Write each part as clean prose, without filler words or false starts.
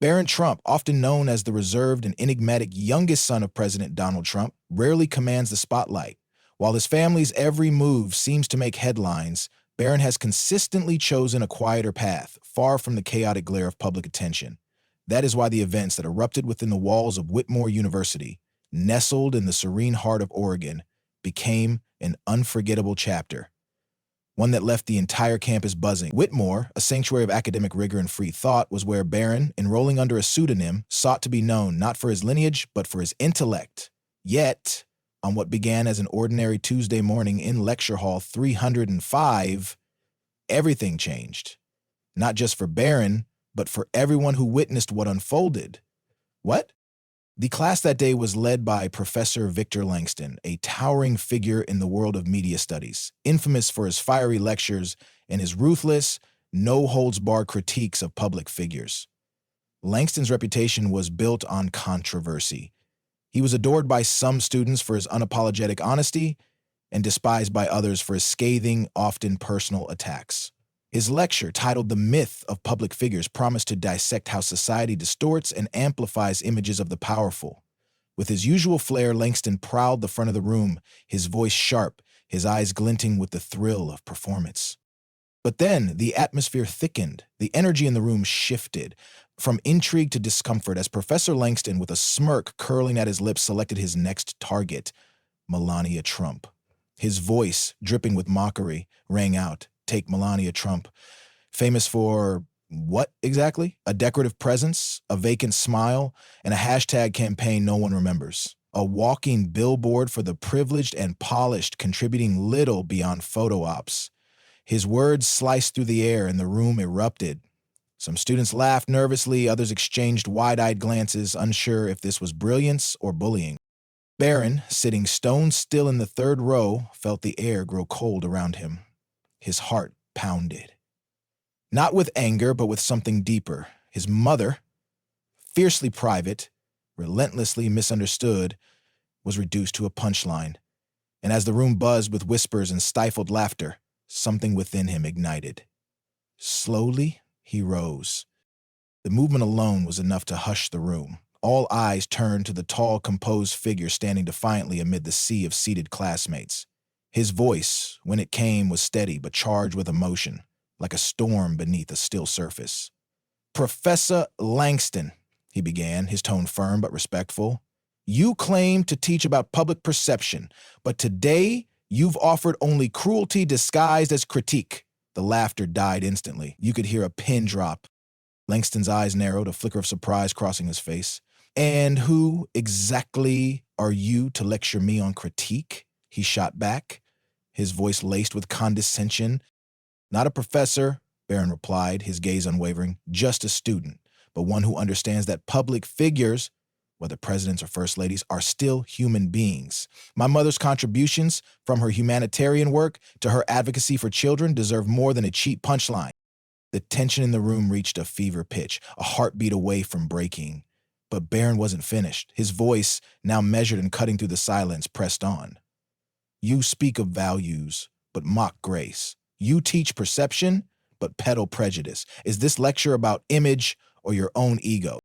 Barron Trump, often known as the reserved and enigmatic youngest son of President Donald Trump, rarely commands the spotlight. While his family's every move seems to make headlines, Barron has consistently chosen a quieter path, far from the chaotic glare of public attention. That is why the events that erupted within the walls of Whitmore University, nestled in the serene heart of Oregon, became an unforgettable chapter, one that left the entire campus buzzing. Whitmore, a sanctuary of academic rigor and free thought, was where Barron, enrolling under a pseudonym, sought to be known not for his lineage, but for his intellect. Yet, on what began as an ordinary Tuesday morning in Lecture Hall 305, everything changed. Not just for Barron, but for everyone who witnessed what unfolded. What? The class that day was led by Professor Victor Langston, a towering figure in the world of media studies, infamous for his fiery lectures and his ruthless, no-holds-barred critiques of public figures. Langston's reputation was built on controversy. He was adored by some students for his unapologetic honesty and despised by others for his scathing, often personal attacks. His lecture, titled The Myth of Public Figures, promised to dissect how society distorts and amplifies images of the powerful. With his usual flair, Langston prowled the front of the room, his voice sharp, his eyes glinting with the thrill of performance. But then the atmosphere thickened, the energy in the room shifted, from intrigue to discomfort as Professor Langston, with a smirk curling at his lips, selected his next target, Melania Trump. His voice, dripping with mockery, rang out. Take Melania Trump. Famous for what exactly? A decorative presence, a vacant smile, and a hashtag campaign no one remembers. A walking billboard for the privileged and polished, contributing little beyond photo ops. His words sliced through the air and the room erupted. Some students laughed nervously, others exchanged wide-eyed glances, unsure if this was brilliance or bullying. Barron, sitting stone still in the third row, felt the air grow cold around him. His heart pounded. Not with anger, but with something deeper. His mother, fiercely private, relentlessly misunderstood, was reduced to a punchline. And as the room buzzed with whispers and stifled laughter, something within him ignited. Slowly, he rose. The movement alone was enough to hush the room. All eyes turned to the tall, composed figure standing defiantly amid the sea of seated classmates. His voice, when it came, was steady but charged with emotion, like a storm beneath a still surface. "Professor Langston," he began, his tone firm but respectful, "you claim to teach about public perception, but today you've offered only cruelty disguised as critique." The laughter died instantly. You could hear a pin drop. Langston's eyes narrowed, a flicker of surprise crossing his face. "And who exactly are you to lecture me on critique?" he shot back, his voice laced with condescension. "Not a professor," Barron replied, his gaze unwavering, "just a student, but one who understands that public figures, whether presidents or first ladies, are still human beings. My mother's contributions, from her humanitarian work to her advocacy for children, deserve more than a cheap punchline." The tension in the room reached a fever pitch, a heartbeat away from breaking. But Barron wasn't finished. His voice, now measured and cutting through the silence, pressed on. "You speak of values, but mock grace. You teach perception, but peddle prejudice. Is this lecture about image or your own ego?"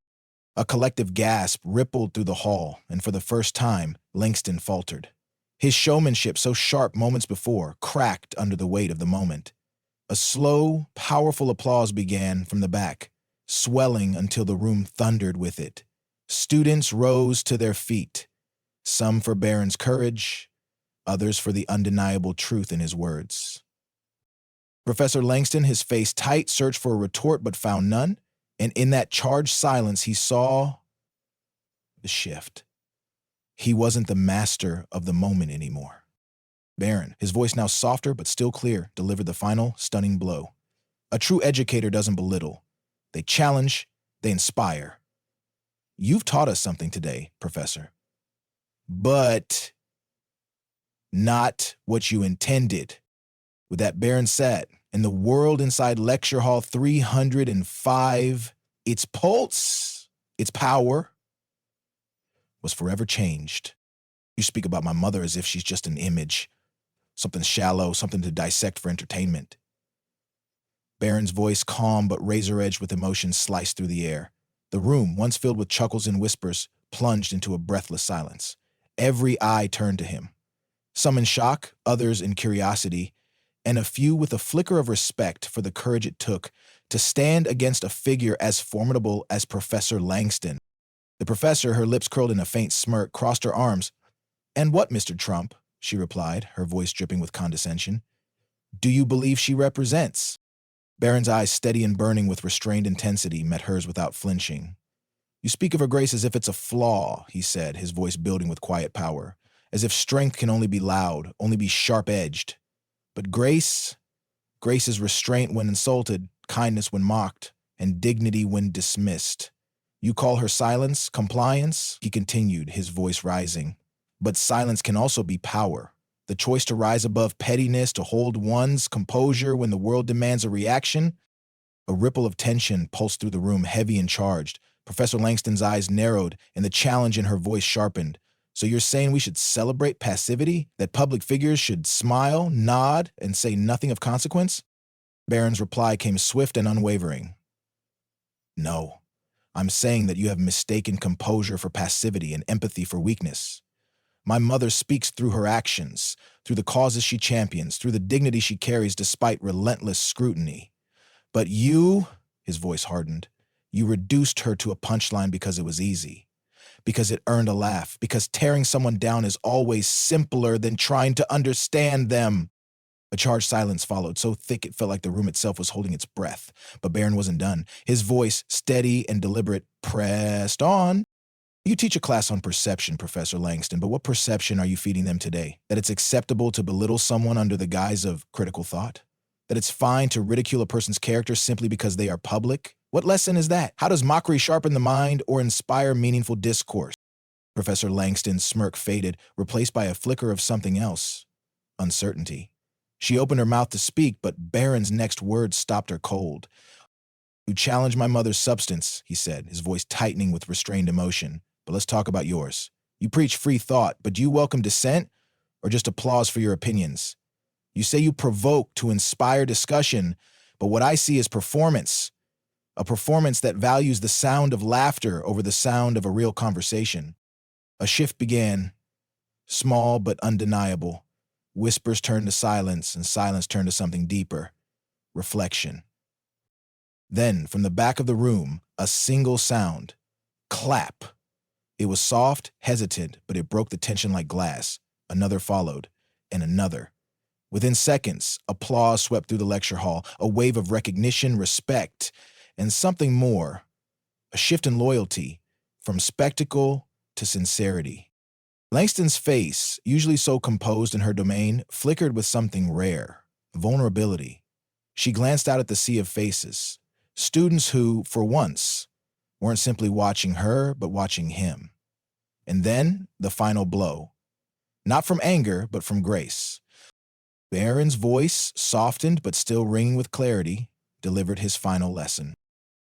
A collective gasp rippled through the hall, and for the first time, Langston faltered. His showmanship, so sharp moments before, cracked under the weight of the moment. A slow, powerful applause began from the back, swelling until the room thundered with it. Students rose to their feet, some for Barron's courage, others for the undeniable truth in his words. Professor Langston, his face tight, searched for a retort but found none, and in that charged silence he saw the shift. He wasn't the master of the moment anymore. Barron, his voice now softer but still clear, delivered the final, stunning blow. "A true educator doesn't belittle. They challenge, they inspire. You've taught us something today, Professor. But not what you intended." With that, Barron sat, and the world inside Lecture Hall 305, its pulse, its power, was forever changed. "You speak about my mother as if she's just an image, something shallow, something to dissect for entertainment." Barron's voice, calm but razor-edged with emotion, sliced through the air. The room, once filled with chuckles and whispers, plunged into a breathless silence. Every eye turned to him, some in shock, others in curiosity, and a few with a flicker of respect for the courage it took to stand against a figure as formidable as Professor Langston. The professor, her lips curled in a faint smirk, crossed her arms. "And what, Mr. Trump?" she replied, her voice dripping with condescension. "Do you believe she represents?" Barron's eyes, steady and burning with restrained intensity, met hers without flinching. "You speak of her grace as if it's a flaw," he said, his voice building with quiet power, "as if strength can only be loud, only be sharp-edged. But grace is restraint when insulted, kindness when mocked, and dignity when dismissed. You call her silence, compliance?" he continued, his voice rising. "But silence can also be power. The choice to rise above pettiness, to hold one's composure when the world demands a reaction." A ripple of tension pulsed through the room, heavy and charged. Professor Langston's eyes narrowed, and the challenge in her voice sharpened. "So you're saying we should celebrate passivity? That public figures should smile, nod, and say nothing of consequence?" Barron's reply came swift and unwavering. "No. I'm saying that you have mistaken composure for passivity and empathy for weakness. My mother speaks through her actions, through the causes she champions, through the dignity she carries despite relentless scrutiny. But you," his voice hardened, "you reduced her to a punchline because it was easy, because it earned a laugh, because tearing someone down is always simpler than trying to understand them." A charged silence followed, so thick it felt like the room itself was holding its breath. But Barron wasn't done. His voice, steady and deliberate, pressed on. "You teach a class on perception, Professor Langston, but what perception are you feeding them today? That it's acceptable to belittle someone under the guise of critical thought? That it's fine to ridicule a person's character simply because they are public? What lesson is that? How does mockery sharpen the mind or inspire meaningful discourse?" Professor Langston's smirk faded, replaced by a flicker of something else. Uncertainty. She opened her mouth to speak, but Barron's next words stopped her cold. "You challenge my mother's substance," he said, his voice tightening with restrained emotion. "But let's talk about yours. You preach free thought, but do you welcome dissent or just applause for your opinions? You say you provoke to inspire discussion, but what I see is performance. A performance that values the sound of laughter over the sound of a real conversation." A shift began, small but undeniable. Whispers turned to silence, and silence turned to something deeper. Reflection. Then, from the back of the room, a single sound. Clap. It was soft, hesitant, but it broke the tension like glass. Another followed, and another. Within seconds, applause swept through the lecture hall, a wave of recognition, respect, and something more. A shift in loyalty, from spectacle to sincerity. Langston's face, usually so composed in her domain, flickered with something rare, vulnerability. She glanced out at the sea of faces, students who, for once, weren't simply watching her, but watching him. And then, the final blow. Not from anger, but from grace. Barron's voice, softened but still ringing with clarity, delivered his final lesson.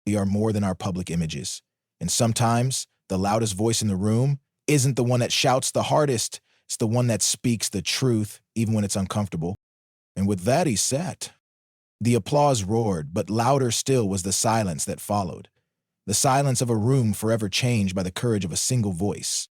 We are more than our public images. And sometimes, the loudest voice in the room isn't the one that shouts the hardest, it's the one that speaks the truth, even when it's uncomfortable. And with that, he sat. The applause roared, but louder still was the silence that followed. The silence of a room forever changed by the courage of a single voice.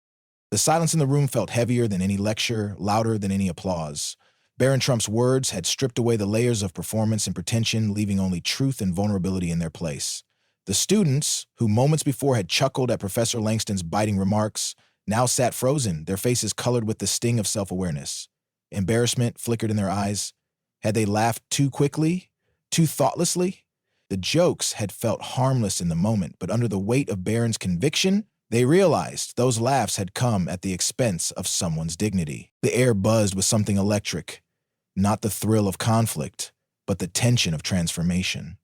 The silence in the room felt heavier than any lecture, louder than any applause. Barron Trump's words had stripped away the layers of performance and pretension, leaving only truth and vulnerability in their place. The students, who moments before had chuckled at Professor Langston's biting remarks, now sat frozen, their faces colored with the sting of self-awareness. Embarrassment flickered in their eyes. Had they laughed too quickly? Too thoughtlessly? The jokes had felt harmless in the moment, but under the weight of Barron's conviction, they realized those laughs had come at the expense of someone's dignity. The air buzzed with something electric, not the thrill of conflict, but the tension of transformation.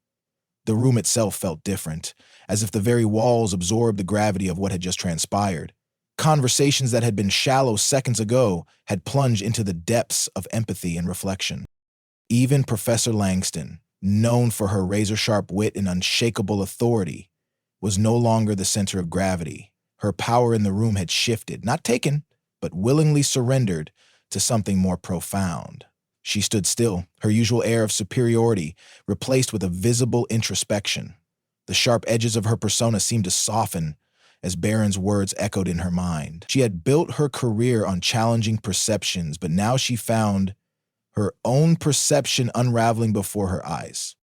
The room itself felt different, as if the very walls absorbed the gravity of what had just transpired. Conversations that had been shallow seconds ago had plunged into the depths of empathy and reflection. Even Professor Langston, known for her razor-sharp wit and unshakable authority, was no longer the center of gravity. Her power in the room had shifted, not taken, but willingly surrendered to something more profound. She stood still, her usual air of superiority replaced with a visible introspection. The sharp edges of her persona seemed to soften as Barron's words echoed in her mind. She had built her career on challenging perceptions, but now she found her own perception unraveling before her eyes.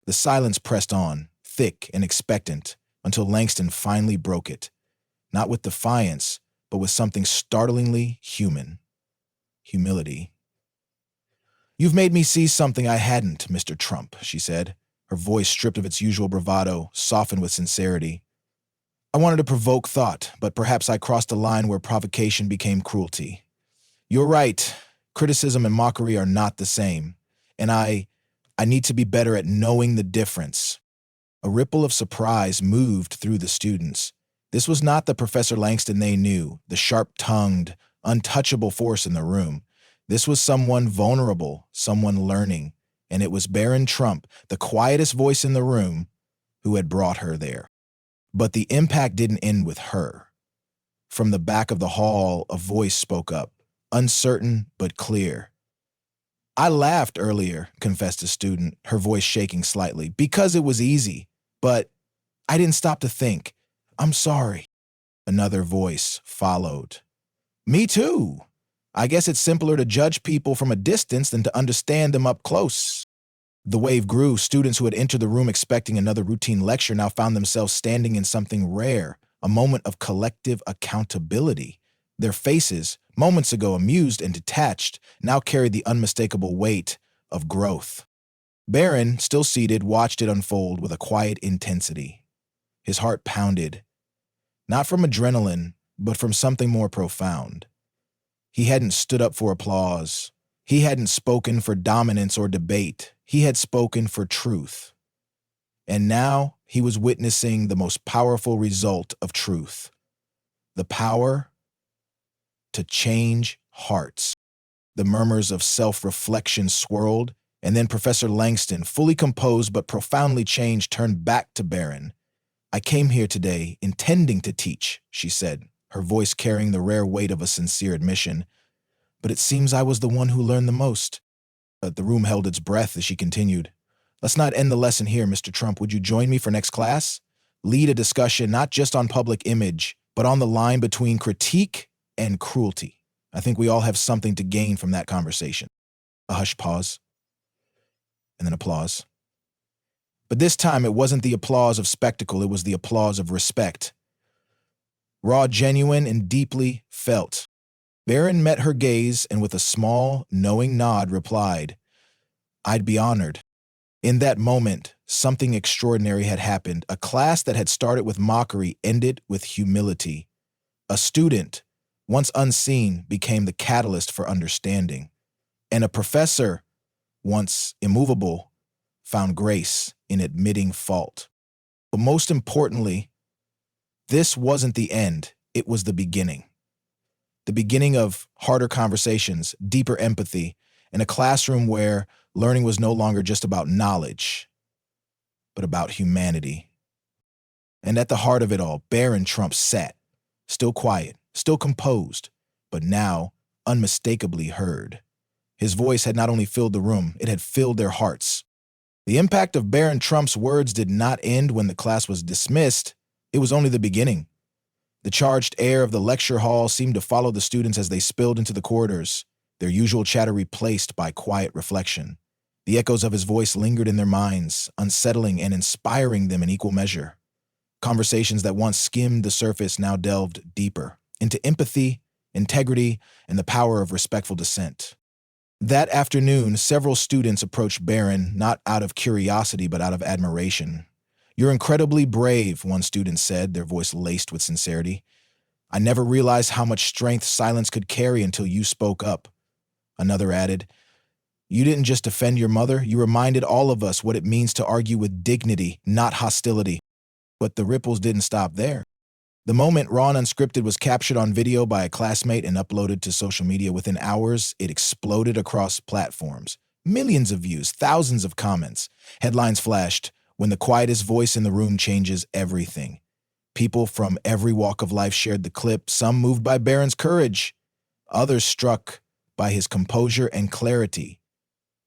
The silence pressed on, thick and expectant, until Langston finally broke it, not with defiance, but with something startlingly human. Humility. "You've made me see something I hadn't, Mr. Trump," she said, her voice stripped of its usual bravado, softened with sincerity. "I wanted to provoke thought, but perhaps I crossed a line where provocation became cruelty. You're right, criticism and mockery are not the same, and I need to be better at knowing the difference." A ripple of surprise moved through the students. This was not the Professor Langston they knew, the sharp-tongued, untouchable force in the room. This was someone vulnerable, someone learning, and it was Barron Trump, the quietest voice in the room, who had brought her there. But the impact didn't end with her. From the back of the hall, a voice spoke up, uncertain but clear. "I laughed earlier," confessed a student, her voice shaking slightly, "because it was easy. But I didn't stop to think. I'm sorry." Another voice followed. "Me too. I guess it's simpler to judge people from a distance than to understand them up close." The wave grew. Students who had entered the room expecting another routine lecture now found themselves standing in something rare, a moment of collective accountability. Their faces, moments ago amused and detached, now carried the unmistakable weight of growth. Barron, still seated, watched it unfold with a quiet intensity. His heart pounded, not from adrenaline, but from something more profound. He hadn't stood up for applause. He hadn't spoken for dominance or debate. He had spoken for truth. And now he was witnessing the most powerful result of truth: the power to change hearts. The murmurs of self-reflection swirled, and then Professor Langston, fully composed but profoundly changed, turned back to Barron. "I came here today intending to teach," she said, her voice carrying the rare weight of a sincere admission. "But it seems I was the one who learned the most." The room held its breath as she continued. "Let's not end the lesson here, Mr. Trump. Would you join me for next class? Lead a discussion not just on public image, but on the line between critique and cruelty. I think we all have something to gain from that conversation." A hushed pause, and then applause. But this time it wasn't the applause of spectacle, it was the applause of respect. Raw, genuine, and deeply felt. Barron met her gaze and with a small, knowing nod replied, "I'd be honored." In that moment, something extraordinary had happened. A class that had started with mockery ended with humility. A student, once unseen, became the catalyst for understanding. And a professor, once immovable, found grace in admitting fault. But most importantly, this wasn't the end, it was the beginning. The beginning of harder conversations, deeper empathy, and a classroom where learning was no longer just about knowledge, but about humanity. And at the heart of it all, Barron Trump sat, still quiet, still composed, but now unmistakably heard. His voice had not only filled the room, it had filled their hearts. The impact of Barron Trump's words did not end when the class was dismissed. It was only the beginning. The charged air of the lecture hall seemed to follow the students as they spilled into the corridors, their usual chatter replaced by quiet reflection. The echoes of his voice lingered in their minds, unsettling and inspiring them in equal measure. Conversations that once skimmed the surface now delved deeper, into empathy, integrity, and the power of respectful dissent. That afternoon, several students approached Barron not out of curiosity but out of admiration. "You're incredibly brave," one student said, their voice laced with sincerity. "I never realized how much strength silence could carry until you spoke up." Another added, "You didn't just defend your mother, you reminded all of us what it means to argue with dignity, not hostility." But the ripples didn't stop there. The moment, raw and unscripted, was captured on video by a classmate and uploaded to social media. Within hours, it exploded across platforms. Millions of views, thousands of comments. Headlines flashed, "When the quietest voice in the room changes everything." People from every walk of life shared the clip, some moved by Barron's courage, others struck by his composure and clarity.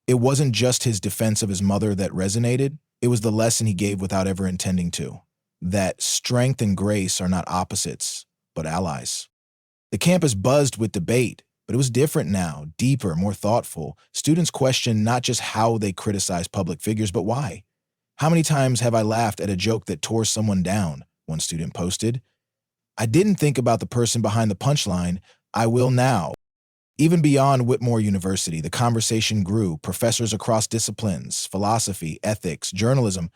It wasn't just his defense of his mother that resonated, It was the lesson he gave without ever intending to, that strength and grace are not opposites, but allies. The campus buzzed with debate, but it was different now, deeper, more thoughtful. Students questioned not just how they criticized public figures, but why. How many times have I laughed at a joke that tore someone down? One student posted. I didn't think about the person behind the punchline. I will now. Even beyond Whitmore University, the conversation grew. Professors across disciplines, philosophy, ethics, journalism,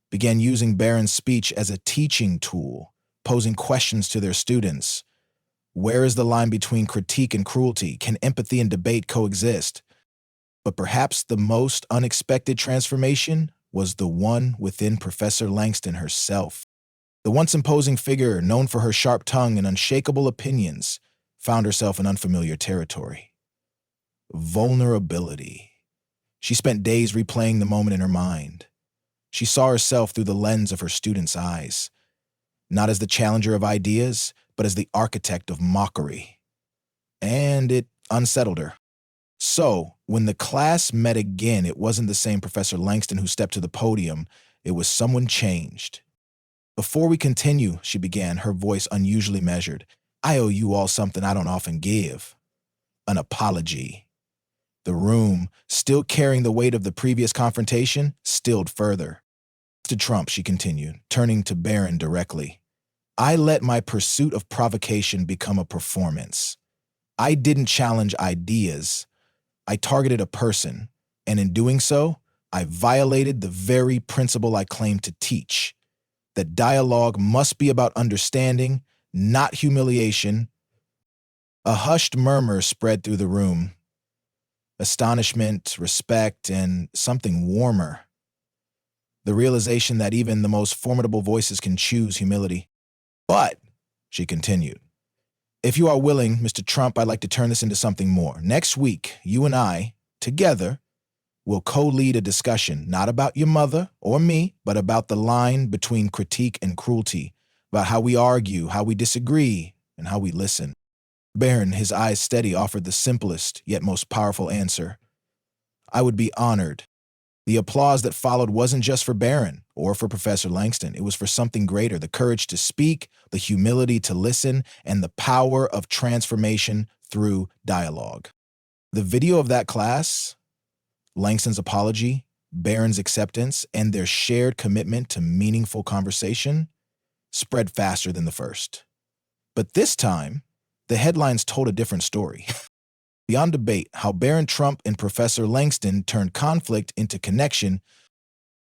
began using Barron's speech as a teaching tool, posing questions to their students. Where is the line between critique and cruelty? Can empathy and debate coexist? But perhaps the most unexpected transformation was the one within Professor Langston herself. The once imposing figure, known for her sharp tongue and unshakable opinions, found herself in unfamiliar territory. Vulnerability. She spent days replaying the moment in her mind. She saw herself through the lens of her students' eyes, not as the challenger of ideas, but as the architect of mockery. And it unsettled her. So, when the class met again, it wasn't the same Professor Langston who stepped to the podium. It was someone changed. Before we continue, she began, her voice unusually measured, I owe you all something I don't often give. An apology. The room, still carrying the weight of the previous confrontation, stilled further. To Trump, she continued, turning to Barron directly. I let my pursuit of provocation become a performance. I didn't challenge ideas. I targeted a person, and in doing so, I violated the very principle I claim to teach, that dialogue must be about understanding, not humiliation. A hushed murmur spread through the room. Astonishment, respect, and something warmer. The realization that even the most formidable voices can choose humility. But, she continued, if you are willing, Mr. Trump, I'd like to turn this into something more. Next week, you and I, together, will co-lead a discussion, not about your mother or me, but about the line between critique and cruelty, about how we argue, how we disagree, and how we listen. Barron, his eyes steady, offered the simplest yet most powerful answer. I would be honored. The applause that followed wasn't just for Barron or for Professor Langston. It was for something greater, the courage to speak, the humility to listen, and the power of transformation through dialogue. The video of that class, Langston's apology, Barron's acceptance, and their shared commitment to meaningful conversation spread faster than the first. But this time, the headlines told a different story. Beyond debate, how Barron Trump and Professor Langston turned conflict into connection,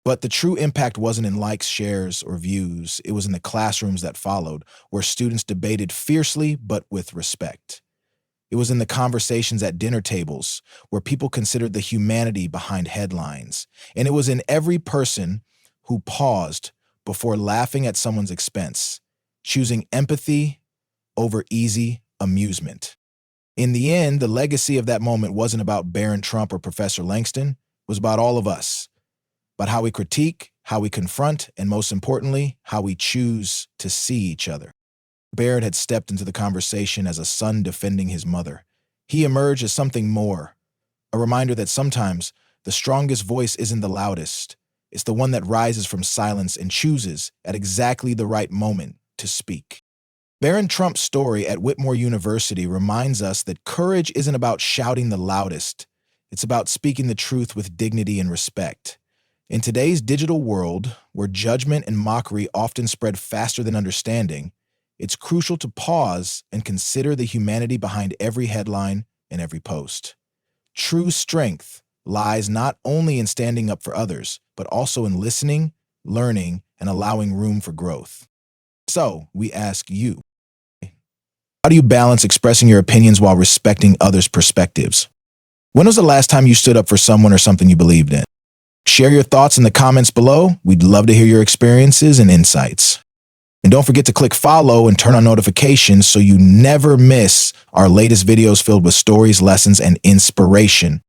but the true impact wasn't in likes, shares, or views. It was in the classrooms that followed, where students debated fiercely but with respect. It was in the conversations at dinner tables, where people considered the humanity behind headlines. And it was in every person who paused before laughing at someone's expense, choosing empathy over easy amusement. In the end, the legacy of that moment wasn't about Barron Trump or Professor Langston. It was about all of us, about how we critique, how we confront, and most importantly, how we choose to see each other. Barron had stepped into the conversation as a son defending his mother. He emerged as something more, a reminder that sometimes the strongest voice isn't the loudest. It's the one that rises from silence and chooses, at exactly the right moment, to speak. Barron Trump's story at Whitmore University reminds us that courage isn't about shouting the loudest. It's about speaking the truth with dignity and respect. In today's digital world, where judgment and mockery often spread faster than understanding, it's crucial to pause and consider the humanity behind every headline and every post. True strength lies not only in standing up for others, but also in listening, learning, and allowing room for growth. So, we ask you, how do you balance expressing your opinions while respecting others' perspectives? When was the last time you stood up for someone or something you believed in? Share your thoughts in the comments below. We'd love to hear your experiences and insights. And don't forget to click follow and turn on notifications so you never miss our latest videos filled with stories, lessons, and inspiration.